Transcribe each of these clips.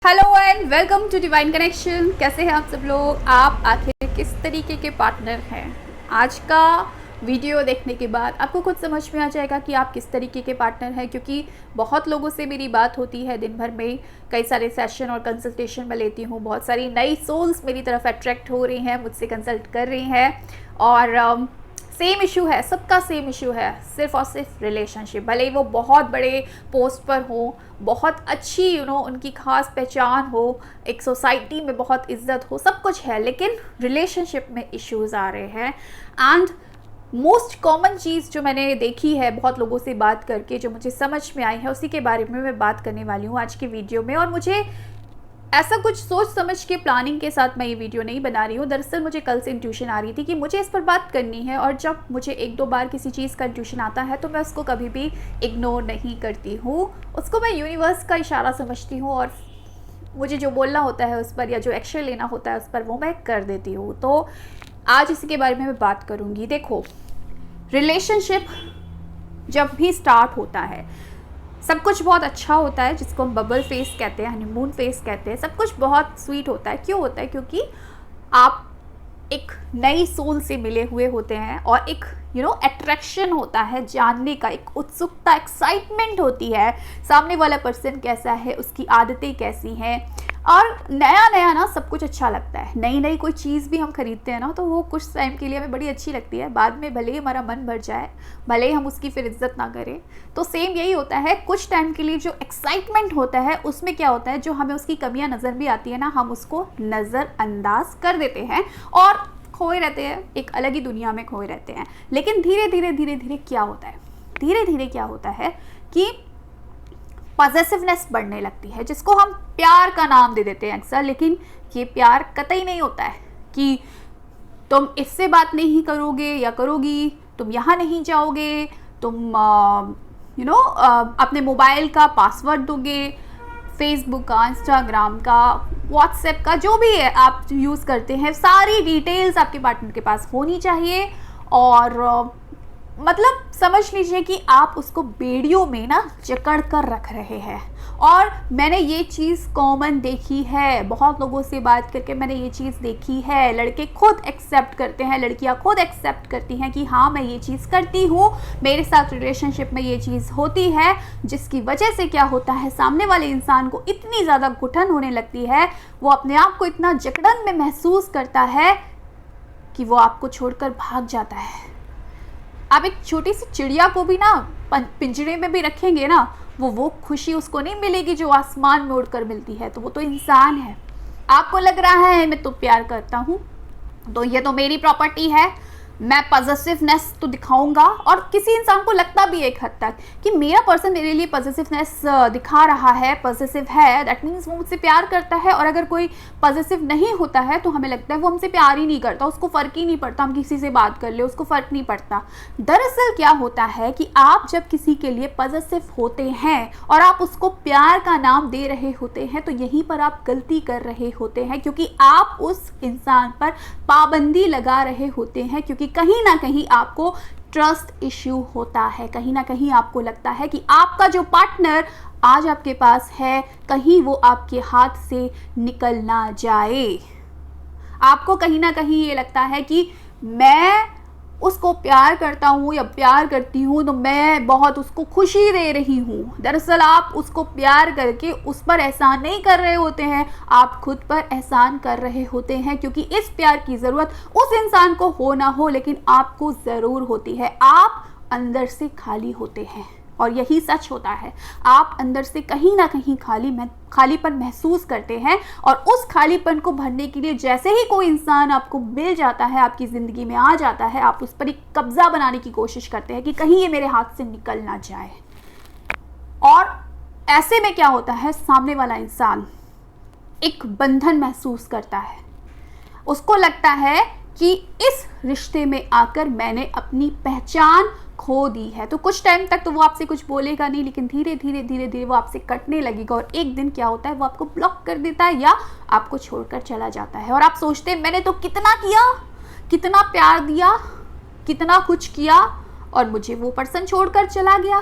Hello and welcome to Divine Connection. कैसे हैं आप सब लोग? आप आखिर किस तरीके के पार्टनर हैं? आज का वीडियो देखने के बाद आपको खुद समझ में आ जाएगा कि आप किस तरीके के पार्टनर हैं, क्योंकि बहुत लोगों से मेरी बात होती है दिन भर में। कई सारे सेशन और कंसल्टेशन मैं लेती हूँ, बहुत सारी नई सोल्स मेरी तरफ अट्रैक्ट हो रही हैं, मुझसे कंसल्ट कर रही हैं और सेम इशू है, सबका सेम इशू है, सिर्फ और सिर्फ रिलेशनशिप। भले ही वो बहुत बड़े पोस्ट पर हो, बहुत अच्छी उनकी खास पहचान हो, एक सोसाइटी में बहुत इज्जत हो, सब कुछ है, लेकिन रिलेशनशिप में इश्यूज आ रहे हैं। एंड मोस्ट कॉमन चीज़ जो मैंने देखी है बहुत लोगों से बात करके, जो मुझे समझ में आई है, उसी के बारे में मैं बात करने वाली हूँ आज की वीडियो में। और मुझे ऐसा कुछ सोच समझ के प्लानिंग के साथ मैं ये वीडियो नहीं बना रही हूँ। दरअसल मुझे कल से इंट्यूशन आ रही थी कि मुझे इस पर बात करनी है, और जब मुझे एक दो बार किसी चीज़ का इंट्यूशन आता है तो मैं उसको कभी भी इग्नोर नहीं करती हूँ। उसको मैं यूनिवर्स का इशारा समझती हूँ और मुझे जो बोलना होता है उस पर, या जो एक्शन लेना होता है उस पर, वो मैं कर देती हूँ। तो आज इसी के बारे में मैं बात करूँगी। देखो, रिलेशनशिप जब भी स्टार्ट होता है सब कुछ बहुत अच्छा होता है, जिसको हम बबल फेस कहते हैं, हनीमून फेस कहते हैं। सब कुछ बहुत स्वीट होता है। क्यों होता है? क्योंकि आप एक नई सोल से मिले हुए होते हैं और एक अट्रैक्शन होता है, जानने का एक उत्सुकता, एक्साइटमेंट होती है, सामने वाला पर्सन कैसा है, उसकी आदतें कैसी हैं, और नया नया ना सब कुछ अच्छा लगता है। नई नई कोई चीज़ भी हम खरीदते हैं ना, तो वो कुछ टाइम के लिए हमें बड़ी अच्छी लगती है, बाद में भले ही हमारा मन भर जाए, भले ही हम उसकी फिर इज्जत ना करें। तो सेम यही होता है, कुछ टाइम के लिए जो एक्साइटमेंट होता है उसमें क्या होता है, जो हमें उसकी कमियां नज़र भी आती है ना, हम उसको नज़रअंदाज कर देते हैं और खोए रहते हैं, एक अलग ही दुनिया में खोए रहते हैं। लेकिन धीरे धीरे धीरे धीरे क्या होता है, धीरे धीरे क्या होता है कि पॉसेसिवनेस बढ़ने लगती है, जिसको हम प्यार का नाम दे देते हैं अक्सर। लेकिन ये प्यार कतई नहीं होता है कि तुम इससे बात नहीं करोगे या करोगी, तुम यहाँ नहीं जाओगे, तुम अपने मोबाइल का पासवर्ड दोगे, फेसबुक का, इंस्टाग्राम का, व्हाट्सएप का, जो भी है आप यूज़ करते हैं, सारी डिटेल्स आपके पार्टनर के पास होनी चाहिए। और मतलब समझ लीजिए कि आप उसको बेड़ियों में ना जकड़ कर रख रहे हैं। और मैंने ये चीज़ कॉमन देखी है, बहुत लोगों से बात करके मैंने ये चीज़ देखी है। लड़के खुद एक्सेप्ट करते हैं, लड़कियां खुद एक्सेप्ट करती हैं कि हाँ, मैं ये चीज़ करती हूँ, मेरे साथ रिलेशनशिप में ये चीज़ होती है, जिसकी वजह से क्या होता है, सामने वाले इंसान को इतनी ज़्यादा घुटन होने लगती है, वो अपने आप को इतना जकड़न में महसूस करता है कि वो आपको छोड़कर भाग जाता है। आप एक छोटी सी चिड़िया को भी ना पिंजरे में भी रखेंगे ना, वो खुशी उसको नहीं मिलेगी जो आसमान में उड़कर मिलती है। तो वो तो इंसान है। आपको लग रहा है मैं तो प्यार करता हूँ, तो ये तो मेरी प्रॉपर्टी है, मैं पॉसेसिवनेस तो दिखाऊंगा। और किसी इंसान को लगता भी एक हद तक कि मेरा पर्सन मेरे लिए पॉसेसिवनेस दिखा रहा है, पॉसेसिव है, दैट मीन्स वो मुझसे प्यार करता है। और अगर कोई पॉसेसिव नहीं होता है तो हमें लगता है वो हमसे प्यार ही नहीं करता, उसको फ़र्क ही नहीं पड़ता, हम किसी से बात कर ले, उसको फ़र्क नहीं पड़ता। दरअसल क्या होता है कि आप जब किसी के लिए पॉसेसिव होते हैं और आप उसको प्यार का नाम दे रहे होते हैं, तो यहीं पर आप गलती कर रहे होते हैं, क्योंकि आप उस इंसान पर पाबंदी लगा रहे होते हैं। क्योंकि कहीं ना कहीं आपको ट्रस्ट इश्यू होता है, कहीं ना कहीं आपको लगता है कि आपका जो पार्टनर आज आपके पास है, कहीं वो आपके हाथ से निकल ना जाए। आपको कहीं ना कहीं ये लगता है कि मैं उसको प्यार करता हूँ या प्यार करती हूँ, तो मैं बहुत उसको खुशी दे रही हूँ। दरअसल आप उसको प्यार करके उस पर एहसान नहीं कर रहे होते हैं, आप खुद पर एहसान कर रहे होते हैं। क्योंकि इस प्यार की ज़रूरत उस इंसान को हो ना हो, लेकिन आपको ज़रूर होती है। आप अंदर से खाली होते हैं, और यही सच होता है। आप अंदर से कहीं ना कहीं खालीपन महसूस करते हैं, और उस खालीपन को भरने के लिए जैसे ही कोई इंसान आपको मिल जाता है, आपकी ज़िंदगी में आ जाता है, आप उस पर एक कब्जा बनाने की कोशिश करते हैं कि कहीं ये मेरे हाथ से निकल ना जाए। और ऐसे में क्या होता है, सामने वाला इंसान एक बंधन महसूस करता है। उसको लगता है कि इस रिश्ते में आकर मैंने अपनी पहचान खो दी है। तो कुछ टाइम तक तो वो आपसे कुछ बोलेगा नहीं, लेकिन धीरे धीरे धीरे धीरे वो आपसे कटने लगेगा, और एक दिन क्या होता है, वो आपको ब्लॉक कर देता है या आपको छोड़कर चला जाता है। और आप सोचते हैं मैंने तो कितना किया, कितना प्यार दिया, कितना कुछ किया, और मुझे वो पर्सन छोड़कर चला गया।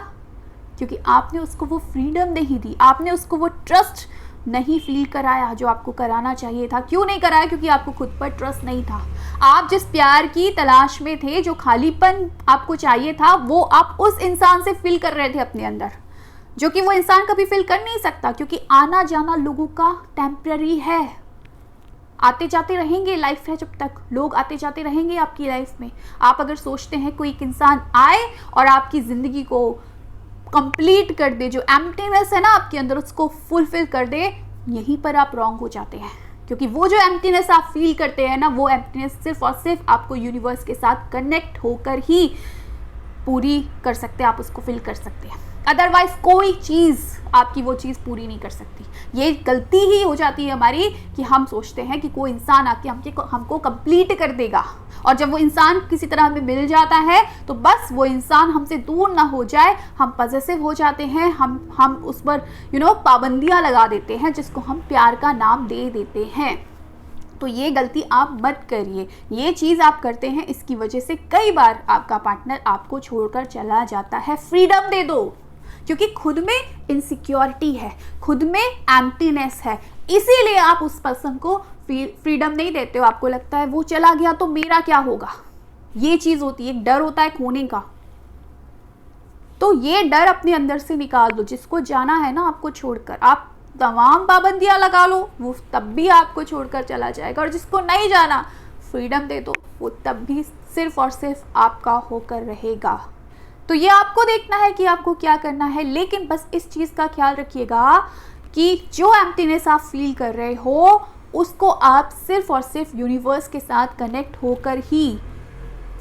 क्योंकि आपने उसको वो फ्रीडम नहीं दी, आपने उसको वो ट्रस्ट नहीं फील कराया जो आपको कराना चाहिए था। क्यों नहीं कराया? क्योंकि आपको खुद पर ट्रस्ट नहीं था। आप जिस प्यार की तलाश में थे, जो खालीपन आपको चाहिए था, वो आप उस इंसान से फील कर रहे थे अपने अंदर, जो कि वो इंसान कभी फील कर नहीं सकता, क्योंकि आना जाना लोगों का टेम्पररी है। आते जाते रहेंगे, लाइफ है जब तक, लोग आते जाते रहेंगे आपकी लाइफ में। आप अगर सोचते हैं कोई एक इंसान आए और आपकी ज़िंदगी को कंप्लीट कर दे, जो एम्प्टीनेस है ना आपके अंदर उसको फुलफिल कर दे, यहीं पर आप रॉन्ग हो जाते हैं। क्योंकि वो जो एम्प्टीनेस आप फील करते हैं ना, वो एम्प्टीनेस सिर्फ और सिर्फ आपको यूनिवर्स के साथ कनेक्ट होकर ही पूरी कर सकते हैं, आप उसको फील कर सकते हैं। अदरवाइज कोई चीज़ आपकी वो चीज़ पूरी नहीं कर सकती। ये गलती ही हो जाती है हमारी कि हम सोचते हैं कि कोई इंसान आके हमको कंप्लीट कर देगा, और जब वो इंसान किसी तरह हमें मिल जाता है तो बस वो इंसान हमसे दूर ना हो जाए, हम पॉजेसिव हो जाते हैं, हम उस पर पाबंदियां लगा देते हैं, जिसको हम प्यार का नाम दे देते हैं। तो ये गलती आप मत करिए। ये चीज़ आप करते हैं, इसकी वजह से कई बार आपका पार्टनर आपको छोड़कर चला जाता है। फ्रीडम दे दो, क्योंकि खुद में इनसिक्योरिटी है, खुद में एम्प्टीनेस है, इसीलिए आप उस पर्सन को फ्रीडम नहीं देते हो। आपको लगता है वो चला गया तो मेरा क्या होगा, ये चीज़ होती है, एक डर होता है खोने का। तो ये डर अपने अंदर से निकाल दो। जिसको जाना है ना आपको छोड़कर, आप तमाम पाबंदियां लगा लो, वो तब भी आपको छोड़कर चला जाएगा। और जिसको नहीं जाना, फ्रीडम दे दो, वो तब भी सिर्फ और सिर्फ आपका होकर रहेगा। तो ये आपको देखना है कि आपको क्या करना है, लेकिन बस इस चीज़ का ख्याल रखिएगा कि जो एम्प्टीनेस आप फील कर रहे हो उसको आप सिर्फ और सिर्फ यूनिवर्स के साथ कनेक्ट होकर ही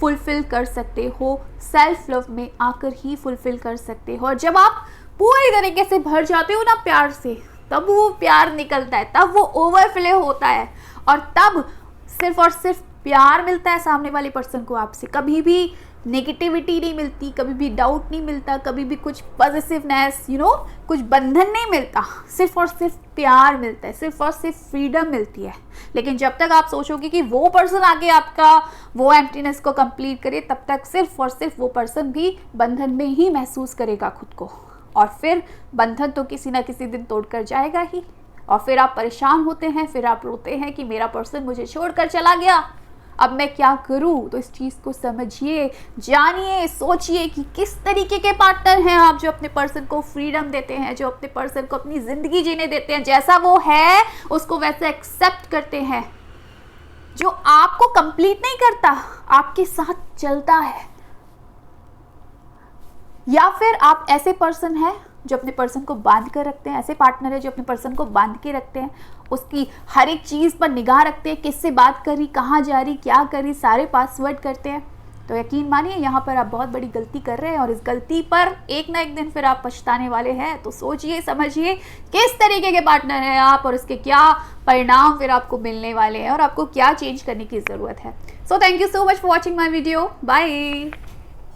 फुलफिल कर सकते हो, सेल्फ लव में आकर ही फुलफिल कर सकते हो। और जब आप पूरी तरीके से भर जाते हो ना प्यार से, तब वो प्यार निकलता है, तब वो ओवरफ्लो होता है, और तब सिर्फ और सिर्फ प्यार मिलता है सामने वाले पर्सन को आपसे। कभी भी नेगेटिविटी नहीं मिलती, कभी भी डाउट नहीं मिलता, कभी भी कुछ पॉजिटिवनेस कुछ बंधन नहीं मिलता, सिर्फ और सिर्फ प्यार मिलता है, सिर्फ और सिर्फ फ्रीडम मिलती है। लेकिन जब तक आप सोचोगे कि वो पर्सन आगे आपका वो एम्प्टीनेस को कंप्लीट करे, तब तक सिर्फ और सिर्फ वो पर्सन भी बंधन में ही महसूस करेगा खुद को, और फिर बंधन तो किसी ना किसी दिन तोड़कर जाएगा ही। और फिर आप परेशान होते हैं, फिर आप रोते हैं कि मेरा पर्सन मुझे छोड़कर चला गया, अब मैं क्या करूं। तो इस चीज़ को समझिए, जानिए, सोचिए कि किस तरीके के पार्टनर हैं आप, जो अपने पर्सन को फ्रीडम देते हैं, जो अपने पर्सन को अपनी ज़िंदगी जीने देते हैं, जैसा वो है उसको वैसे एक्सेप्ट करते हैं, जो आपको कंप्लीट नहीं करता, आपके साथ चलता है। या फिर आप ऐसे पर्सन हैं जो अपने पर्सन को बांध कर रखते हैं, ऐसे पार्टनर है जो अपने पर्सन को बांध के रखते हैं, उसकी हर एक चीज़ पर निगाह रखते हैं, किससे बात करी, कहाँ जा रही, क्या करी, सारे पासवर्ड करते हैं। तो यकीन मानिए यहाँ पर आप बहुत बड़ी गलती कर रहे हैं, और इस गलती पर एक ना एक दिन फिर आप पछताने वाले हैं। तो सोचिए समझिए किस तरीके के पार्टनर हैं आप, और इसके क्या परिणाम फिर आपको मिलने वाले हैं, और आपको क्या चेंज करने की ज़रूरत है। So thank you so much for watching my video. Bye.